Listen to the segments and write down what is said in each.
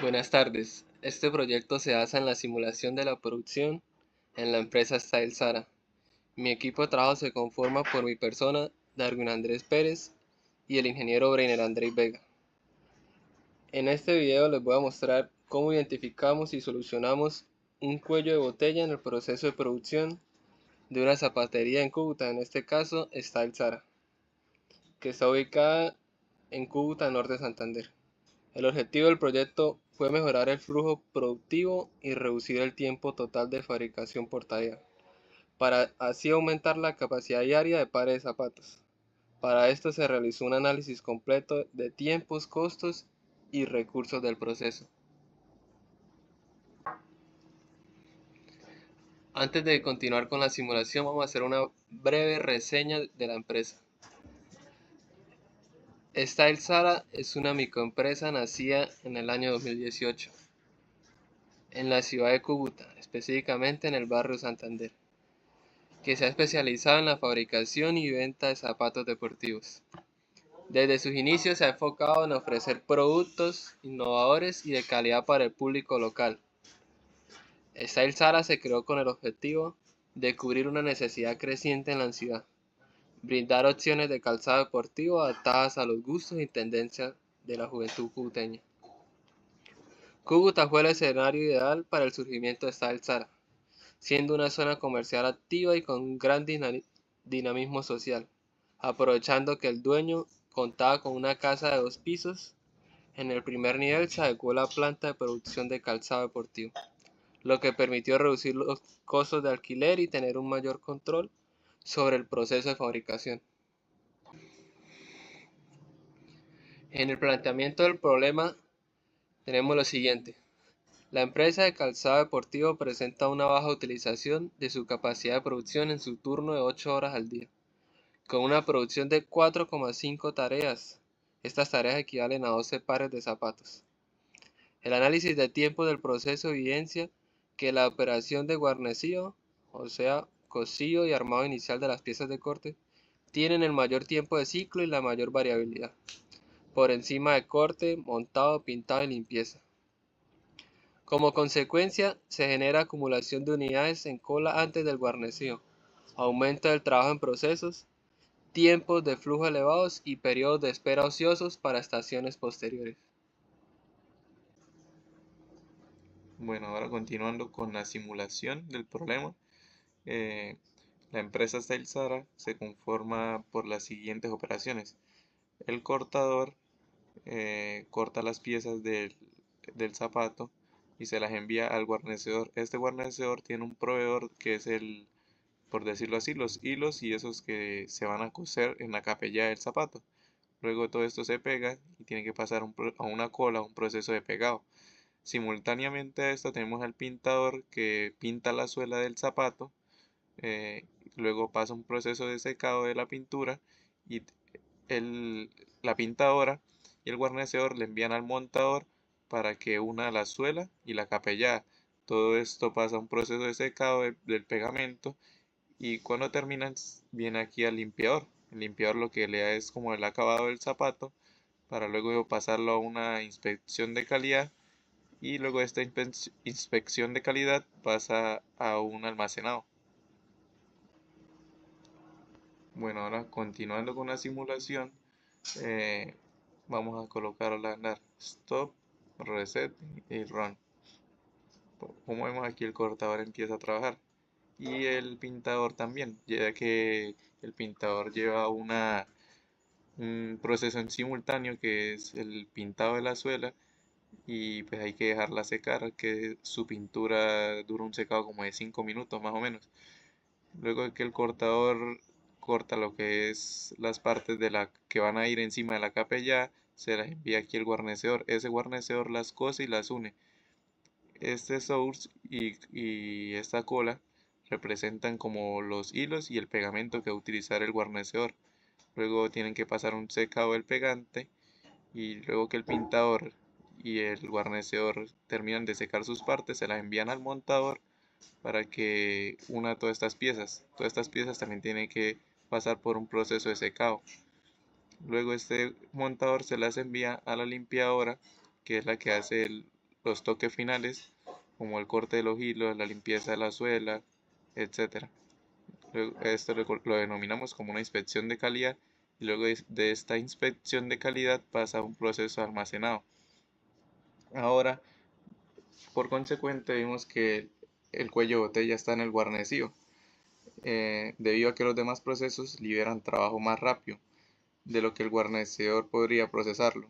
Buenas tardes. Este proyecto se basa en la simulación de la producción en la empresa Style Sara. Mi equipo de trabajo se conforma por mi persona, Darwin Andrés Pérez, y el ingeniero Breiner Andrés Vega. En este video les voy a mostrar cómo identificamos y solucionamos un cuello de botella en el proceso de producción de una zapatería en Cúcuta, en este caso Style Sara, que está ubicada en Cúcuta, norte de Santander. El objetivo del proyecto fue mejorar el flujo productivo y reducir el tiempo total de fabricación por talla, para así aumentar la capacidad diaria de pares de zapatos. Para esto se realizó un análisis completo de tiempos, costos y recursos del proceso. Antes de continuar con la simulación, vamos a hacer una breve reseña de la empresa. Style Sara es una microempresa nacida en el año 2018 en la ciudad de Cúcuta, específicamente en el barrio Santander, que se ha especializado en la fabricación y venta de zapatos deportivos. Desde sus inicios se ha enfocado en ofrecer productos innovadores y de calidad para el público local. Style Sara se creó con el objetivo de cubrir una necesidad creciente en la ciudad, brindar opciones de calzado deportivo adaptadas a los gustos y tendencias de la juventud cucuteña. Cúcuta fue el escenario ideal para el surgimiento de Style Sara, siendo una zona comercial activa y con un gran dinamismo social, aprovechando que el dueño contaba con una casa de 2 pisos. En el primer nivel se adecuó la planta de producción de calzado deportivo, lo que permitió reducir los costos de alquiler y tener un mayor control sobre el proceso de fabricación. En el planteamiento del problema tenemos lo siguiente. La empresa de calzado deportivo presenta una baja utilización de su capacidad de producción en su turno de 8 horas al día, con una producción de 4,5 tareas. Estas tareas equivalen a 12 pares de zapatos. El análisis de tiempo del proceso evidencia que la operación de guarnecido, o sea, cosido y armado inicial de las piezas de corte, tienen el mayor tiempo de ciclo y la mayor variabilidad, por encima de corte, montado, pintado y limpieza. Como consecuencia, se genera acumulación de unidades en cola antes del guarnecido, aumento del trabajo en procesos, tiempos de flujo elevados y periodos de espera ociosos para estaciones posteriores. Bueno, ahora continuando con la simulación del problema, eh, la empresa Style Sara se conforma por las siguientes operaciones. El cortador corta las piezas del zapato y se las envía al guarnecedor. Este guarnecedor tiene un proveedor que es por decirlo así, los hilos y esos que se van a coser en la capella del zapato. Luego todo esto se pega y tiene que pasar a una cola, un proceso de pegado. Simultáneamente a esto tenemos al pintador que pinta la suela del zapato, luego pasa un proceso de secado de la pintura y la pintadora y el guarnecedor le envían al montador para que una la suela y la capellada. Todo esto pasa a un proceso de secado del pegamento y cuando terminan viene aquí al limpiador. El limpiador lo que le da es como el acabado del zapato para luego pasarlo a una inspección de calidad y luego esta inspección de calidad pasa a un almacenado. Bueno, ahora continuando con la simulación, eh, vamos a colocarla a andar stop, reset y run. Como vemos aquí el cortador empieza a trabajar y el pintador también, ya que el pintador lleva un proceso en simultáneo que es el pintado de la suela y pues hay que dejarla secar, que su pintura dura un secado como de 5 minutos más o menos. Luego de que el cortador corta lo que es las partes de la que van a ir encima de la capella, se las envía aquí el guarnecedor. Ese guarnecedor las cose y las une. Este source y esta cola representan como los hilos y el pegamento que va a utilizar el guarnecedor. Luego tienen que pasar un secado del pegante y luego que el pintador y el guarnecedor terminan de secar sus partes, se las envían al montador para que una todas estas piezas. Todas estas piezas también tienen que pasar por un proceso de secado. Luego este montador se las envía a la limpiadora, que es la que hace los toques finales, como el corte de los hilos, la limpieza de la suela, etc. Esto lo denominamos como una inspección de calidad, y luego de esta inspección de calidad pasa a un proceso de almacenado. Ahora, por consecuente, vimos que el cuello de botella está en el guarnecido, debido a que los demás procesos liberan trabajo más rápido de lo que el guarnecedor podría procesarlo.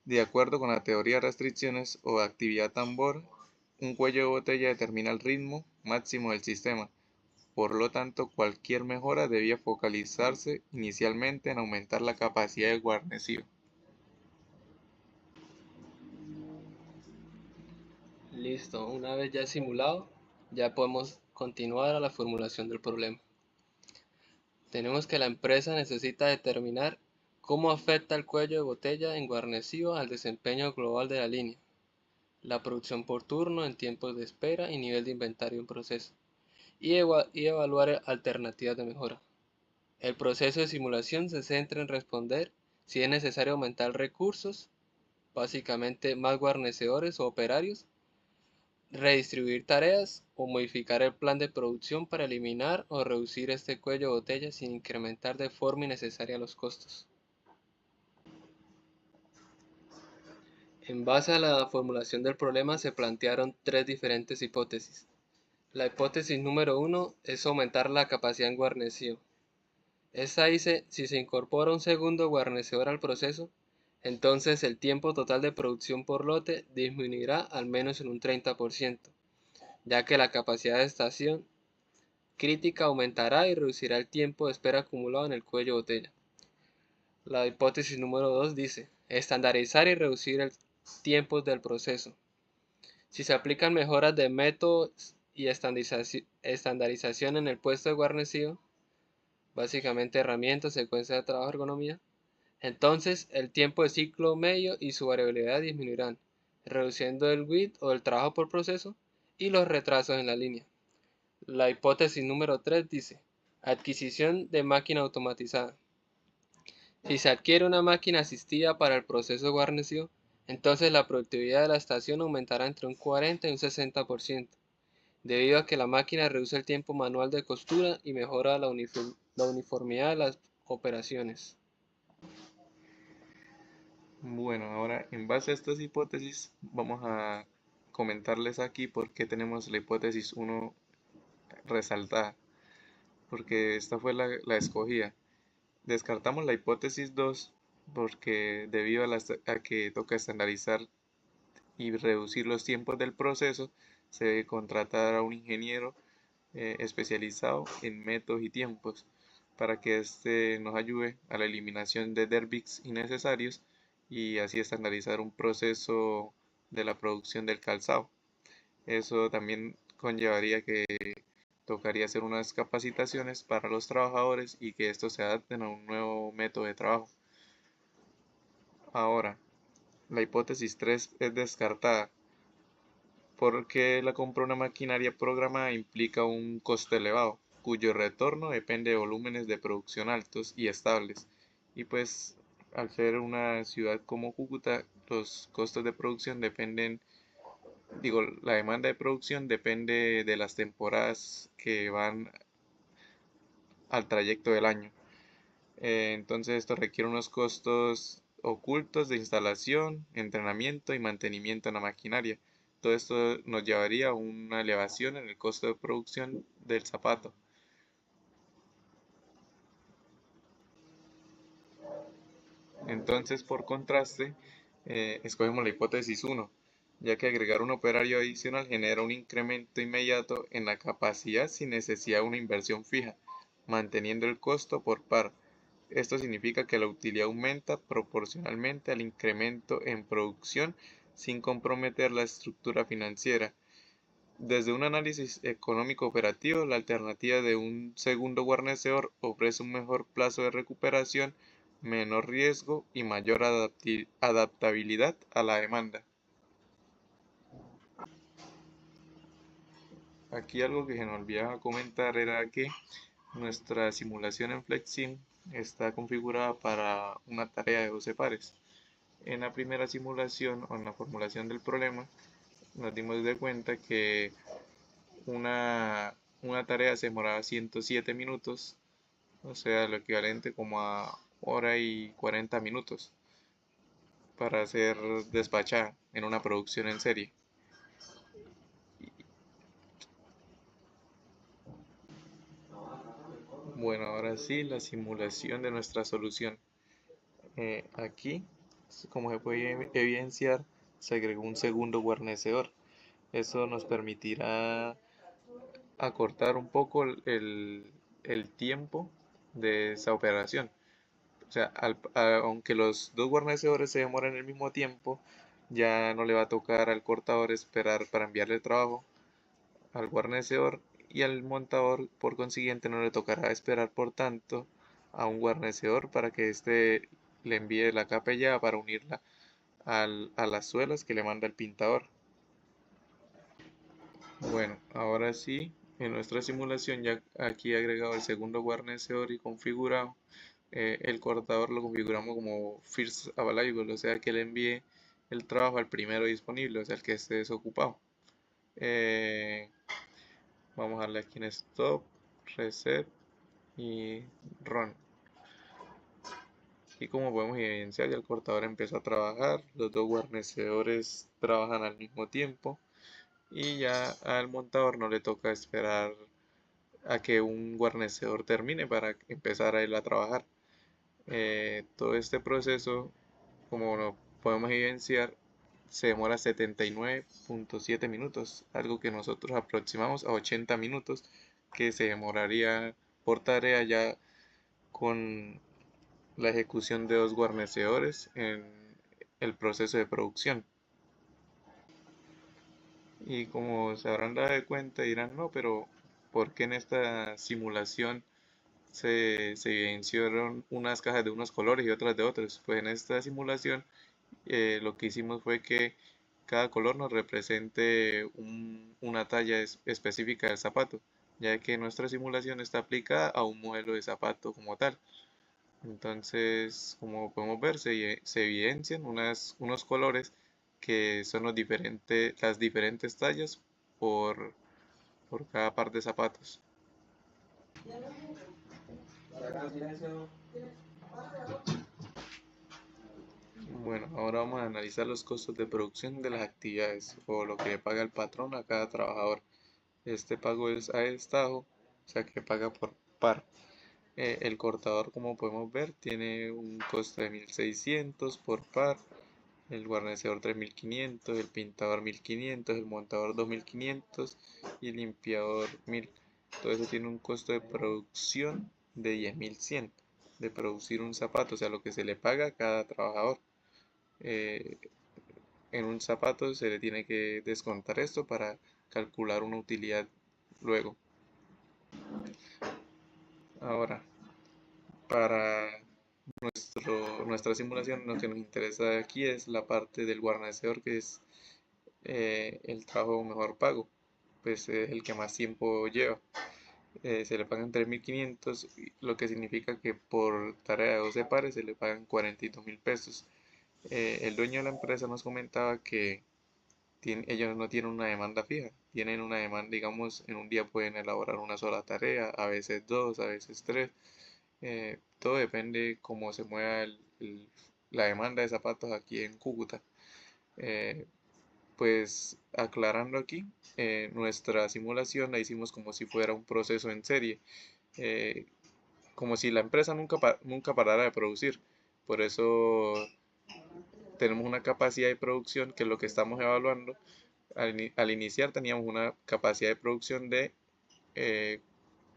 De acuerdo con la teoría de restricciones o actividad tambor, un cuello de botella determina el ritmo máximo del sistema. Por lo tanto, cualquier mejora debía focalizarse inicialmente en aumentar la capacidad del guarnecido. Listo, una vez ya simulado, ya podemos continuar a la formulación del problema. Tenemos que la empresa necesita determinar cómo afecta el cuello de botella enguarnecido al desempeño global de la línea, la producción por turno en tiempos de espera y nivel de inventario en proceso, y evaluar alternativas de mejora. El proceso de simulación se centra en responder si es necesario aumentar recursos, básicamente más guarnecedores o operarios, redistribuir tareas o modificar el plan de producción para eliminar o reducir este cuello de botella sin incrementar de forma innecesaria los costos. En base a la formulación del problema se plantearon tres diferentes hipótesis. La hipótesis número 1 es aumentar la capacidad en guarnecido. Esta dice, si se incorpora un segundo guarnecedor al proceso, entonces el tiempo total de producción por lote disminuirá al menos en un 30%, ya que la capacidad de estación crítica aumentará y reducirá el tiempo de espera acumulado en el cuello de botella. La hipótesis número 2 dice, estandarizar y reducir el tiempo del proceso. Si se aplican mejoras de métodos y estandarización en el puesto de guarnecido, básicamente herramientas, secuencia de trabajo, ergonomía, entonces el tiempo de ciclo medio y su variabilidad disminuirán, reduciendo el WIT o el trabajo por proceso y los retrasos en la línea. La hipótesis número 3 dice, adquisición de máquina automatizada. Si se adquiere una máquina asistida para el proceso guarnecido, entonces la productividad de la estación aumentará entre un 40 y un 60%, debido a que la máquina reduce el tiempo manual de costura y mejora la uniformidad de las operaciones. Bueno, ahora en base a estas hipótesis vamos a comentarles aquí por qué tenemos la hipótesis 1 resaltada, porque esta fue la escogida. Descartamos la hipótesis 2 porque debido a que toca estandarizar y reducir los tiempos del proceso, se debe contratar a un ingeniero especializado en métodos y tiempos para que éste nos ayude a la eliminación de derbix innecesarios y así estandarizar un proceso de la producción del calzado. Eso también conllevaría que tocaría hacer unas capacitaciones para los trabajadores y que estos se adapten a un nuevo método de trabajo. Ahora, la hipótesis 3 es descartada porque la compra de una maquinaria programada implica un costo elevado, cuyo retorno depende de volúmenes de producción altos y estables. Y pues al ser una ciudad como Cúcuta, los costos de producción la demanda de producción depende de las temporadas que van al trayecto del año. Entonces esto requiere unos costos ocultos de instalación, entrenamiento y mantenimiento en la maquinaria. Todo esto nos llevaría a una elevación en el costo de producción del zapato. Entonces, por contraste, escogemos la hipótesis 1, ya que agregar un operario adicional genera un incremento inmediato en la capacidad sin necesidad de una inversión fija, manteniendo el costo por par. Esto significa que la utilidad aumenta proporcionalmente al incremento en producción sin comprometer la estructura financiera. Desde un análisis económico operativo, la alternativa de un segundo guarnecedor ofrece un mejor plazo de recuperación, menor riesgo y mayor adaptabilidad a la demanda. Aquí algo que se nos olvidaba comentar era que nuestra simulación en FlexSim está configurada para una tarea de 12 pares. En la primera simulación o en la formulación del problema nos dimos de cuenta que una tarea se demoraba 107 minutos, o sea, lo equivalente como a hora y 40 minutos para ser despachada en una producción en serie. Bueno, ahora sí, la simulación de nuestra solución. Aquí, como se puede evidenciar, se agregó un segundo guarnecedor. Eso nos permitirá acortar un poco el tiempo de esa operación. O sea, aunque los dos guarnecedores se demoran el mismo tiempo, ya no le va a tocar al cortador esperar para enviarle el trabajo al guarnecedor, y al montador por consiguiente no le tocará esperar por tanto a un guarnecedor para que éste le envíe la capa ya para unirla a las suelas que le manda el pintador. Bueno, ahora sí, en nuestra simulación ya aquí he agregado el segundo guarnecedor y configurado. El cortador lo configuramos como first available, o sea que le envíe el trabajo al primero disponible, o sea el que esté desocupado. Eh, Vamos a darle aquí en stop, reset y run. Y como podemos evidenciar, ya el cortador empezó a trabajar, los dos guarnecedores trabajan al mismo tiempo y ya al montador no le toca esperar a que un guarnecedor termine para empezar a él a trabajar. Todo este proceso, como lo podemos evidenciar, se demora 79.7 minutos, algo que nosotros aproximamos a 80 minutos que se demoraría por tarea ya con la ejecución de dos guarnecedores en el proceso de producción. Y como se habrán dado cuenta, dirán, no, pero ¿por qué en esta simulación se evidenciaron unas cajas de unos colores y otras de otros? Pues en esta simulación lo que hicimos fue que cada color nos represente una talla específica del zapato, ya que nuestra simulación está aplicada a un modelo de zapato como tal. Entonces, como podemos ver, se evidencian unos colores que son las diferentes tallas por, por cada par de zapatos. Bueno, ahora vamos a analizar los costos de producción de las actividades o lo que le paga el patrón a cada trabajador. Este pago es a destajo, o sea que paga por par. El cortador, como podemos ver, tiene un costo de 1.600 por par, el guarnecedor 3.500, el pintador 1.500, el montador 2.500 y el limpiador 1.000. Todo eso tiene un costo de producción de 10.100 de producir un zapato, o sea, lo que se le paga a cada trabajador. Eh, en un zapato se le tiene que descontar esto para calcular una utilidad luego. Ahora, para nuestra simulación, lo que nos interesa aquí es la parte del guarnecedor, que es el trabajo mejor pago, pues es el que más tiempo lleva. Se le pagan 3.500, lo que significa que por tarea de 12 pares se le pagan 42.000 pesos. El dueño de la empresa nos comentaba que ellos no tienen una demanda fija, tienen una demanda, digamos, en un día pueden elaborar una sola tarea, a veces dos, a veces tres. Todo depende cómo se mueva la demanda de zapatos aquí en Cúcuta. Eh, pues aclarando aquí, nuestra simulación la hicimos como si fuera un proceso en serie, eh, como si la empresa nunca parara de producir. Por eso tenemos una capacidad de producción que es lo que estamos evaluando. Al iniciar teníamos una capacidad de producción de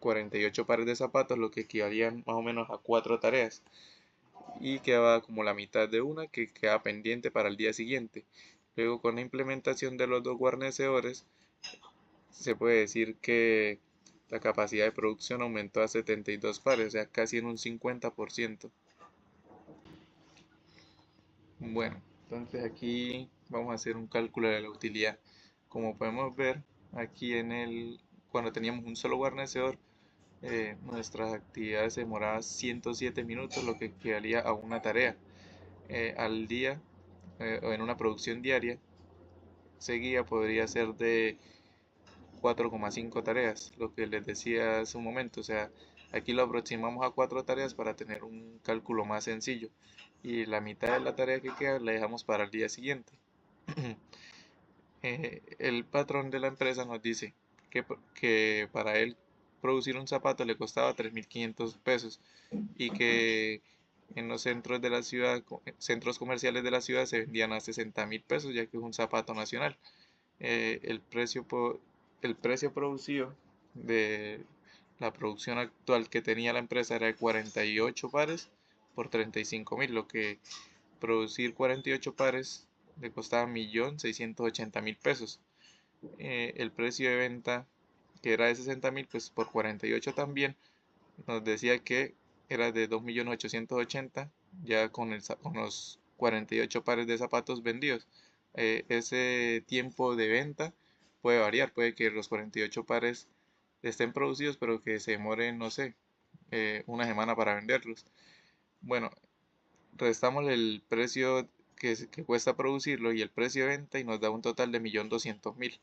48 pares de zapatos, lo que equivalían más o menos a 4 tareas. Y quedaba como la mitad de una que queda pendiente para el día siguiente. Luego, con la implementación de los dos guarnecedores, se puede decir que la capacidad de producción aumentó a 72 pares, o sea, casi en un 50%. Bueno, entonces aquí vamos a hacer un cálculo de la utilidad. Como podemos ver, aquí cuando teníamos un solo guarnecedor, nuestras actividades se demoraban 107 minutos, lo que equivalía a una tarea. Al día o en una producción diaria seguida podría ser de 4,5 tareas, lo que les decía hace un momento. O sea, aquí lo aproximamos a 4 tareas para tener un cálculo más sencillo y la mitad de la tarea que queda la dejamos para el día siguiente. El patrón de la empresa nos dice que para él producir un zapato le costaba 3.500 pesos y que en los centros de la ciudad, centros comerciales de la ciudad se vendían a 60.000 pesos, ya que es un zapato nacional. El precio producido de la producción actual que tenía la empresa era de 48 pares por 35.000, lo que producir 48 pares le costaba 1.680.000 pesos. El precio de venta, que era de 60.000, pues por 48 también, nos decía que era de 2.880.000, ya con los 48 pares de zapatos vendidos. Ese tiempo de venta puede variar, puede que los 48 pares estén producidos, pero que se demoren, no sé, una semana para venderlos. Bueno, restamos el precio que cuesta producirlo y el precio de venta y nos da un total de 1.200.000.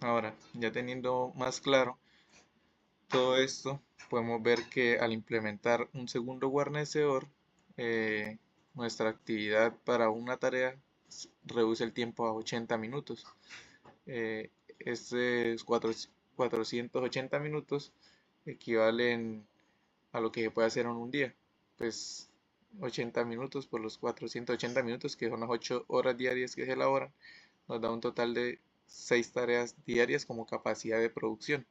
Ahora, ya teniendo más claro todo esto, podemos ver que al implementar un segundo guarnecedor, eh, nuestra actividad para una tarea reduce el tiempo a 80 minutos. Estos 480 minutos equivalen a lo que se puede hacer en un día. Pues 80 minutos por los 480 minutos, que son las 8 horas diarias que se elaboran, nos da un total de 6 tareas diarias como capacidad de producción.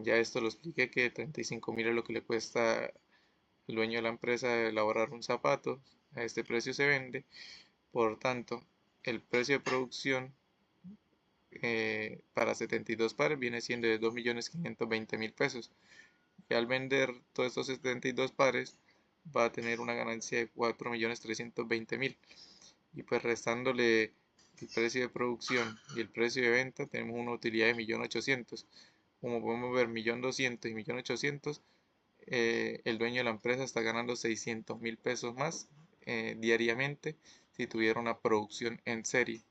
Ya esto lo expliqué, que 35.000 es lo que le cuesta el dueño de la empresa elaborar un zapato. A este precio se vende. Por tanto, el precio de producción para 72 pares viene siendo de 2.520.000 pesos. Y al vender todos estos 72 pares va a tener una ganancia de 4.320.000. Y pues restándole el precio de producción y el precio de venta, tenemos una utilidad de 1.800.000. Como podemos ver, 1.200.000 y 1.800.000, el dueño de la empresa está ganando 600.000 pesos más diariamente si tuviera una producción en serie.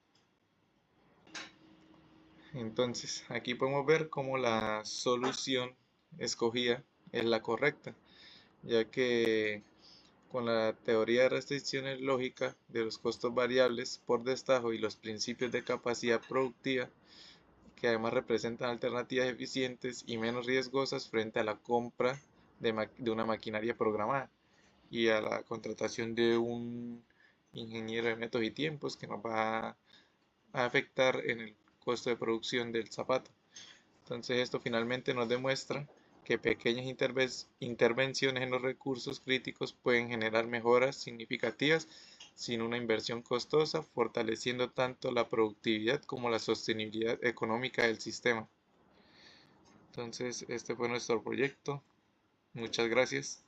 Entonces, aquí podemos ver cómo la solución escogida es la correcta, ya que con la teoría de restricciones lógicas de los costos variables por destajo y los principios de capacidad productiva, que además representan alternativas eficientes y menos riesgosas frente a la compra de una maquinaria programada y a la contratación de un ingeniero de métodos y tiempos que nos va a afectar en el costo de producción del zapato. Entonces esto finalmente nos demuestra que pequeñas intervenciones en los recursos críticos pueden generar mejoras significativas sin una inversión costosa, fortaleciendo tanto la productividad como la sostenibilidad económica del sistema. Entonces este fue nuestro proyecto. Muchas gracias.